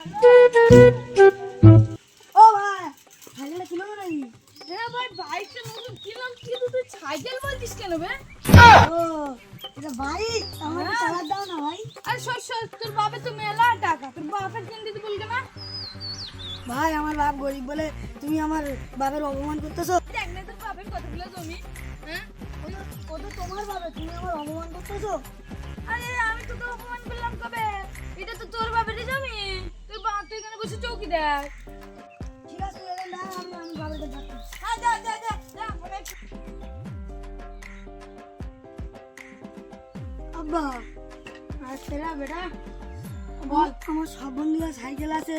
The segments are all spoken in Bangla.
ও ভাই সাইকেলটা কিনো নাকি? হ্যাঁ ভাই, বাইকটা নতুন কিনলাম, কিন্তু তুই সাইকেল বলছিস কেন বে? ও এটা বাইক আমাকে চালাতে দাও না ভাই। আর শোন, তোর বাপে তো মেলা টাকা, তোর বাপের কিনে দিতে বলকে না? ভাই আমার বাপ গরিব বলে তুমি আমার বাপের অপমান করতেছো। দেখ না তোর বাপের কতগুলো জমি। হ্যাঁ, ও তো তোমার বাবা, তুমি আমার অপমান করতেছো। আরে আমি তোকে অপমান করলাম কবে? এটা তো তোর বাপেরই জমি। তোর বাপ তো এখানে বসে চৌকি দেখ। ঠিক আছে এখানে না, আমি বাবার কাছে যাচ্ছি। হ্যাঁ, যা অনেক। আব্বা আচ্ছা বেটা, আমার সব বন্ধুরা সাইকেল আছে,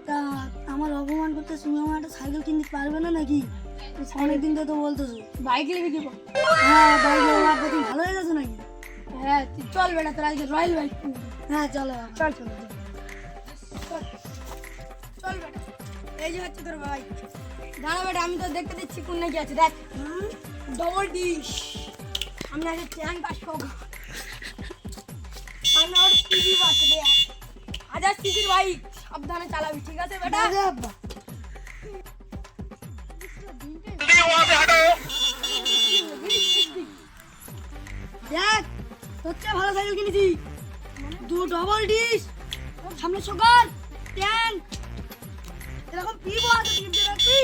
তা আমার অপমান করতে তুমি আমার একটা সাইকেল কিনতে পারবে না নাকি? অনেকদিন তো বলতেছো। বাইক নিবি কি? হ্যাঁ বাইক আব্বা তুমি ভালো হয়ে গেছো নাকি? হ্যাঁ তুই চল বেটা, তোর আজকে রয়্যাল বাইক কিনবি। হ্যাঁ চলো চল চল বেটা, এই যে হচ্ছে তোর বাইক। দাঁড়া বেটা, আমি তো দেখতে দিচ্ছি কোন নাকি আছে, দেখ। ডবল ডিশ, আমি আগে ট্যাঙ্ক আসবো, আমি ওর টিভি বাঁচবে। 1000 সিসির বাইক, সাবধানে চালাবি, ঠিক আছে বেটা? আব্বা দেখ তোর চেয়ে ভালো সাইকেল কিনেছি। দু ডবল ডিশ, সামনে সকাল ট্যাঙ্ক, এরকম পিবো আছে, কিনতে রাখবি।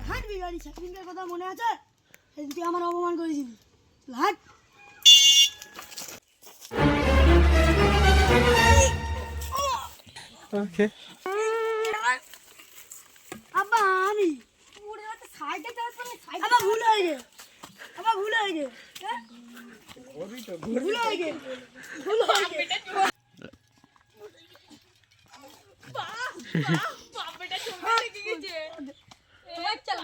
হাঁটবি গাড়ি সাইকেলের কথা মনে আছে? সেদিন তুই আমার অপমান করেছিলি। হাট Okay. আব্বা আমি সাইকেল চালাতে পারলে সাইকেল আবার ভুল হয়ে গে, আবার ভুল হয়ে গে, হ্যাঁ? ভুল হয়ে গে, ভুল হয়ে গে। বাপটা চলে লেগে গেছে। এই চল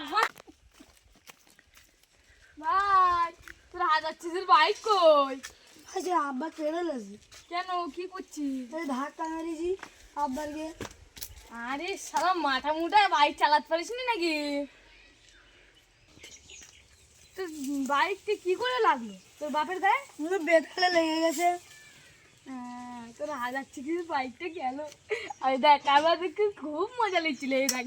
ভাই, তোর 1000 সিসির বাইক কই? আচ্ছা আব্বা কেড়ে লেছি, কেন, কি করছিস? এই ধাক্কা মেরেছি আব্বারকে। আরে সারা মাথা মুটা বাইক চালাতে পারিস নি নাকি? তোর বাইকটা কি করে লাগলো তোর বাপের গায়ে? বেতালে লেগে গেছে। তোর 1000 সিসির বাইকটা গেল। আর দেখ আবার দেখে খুব মজা লেগেছিল, এই দেখ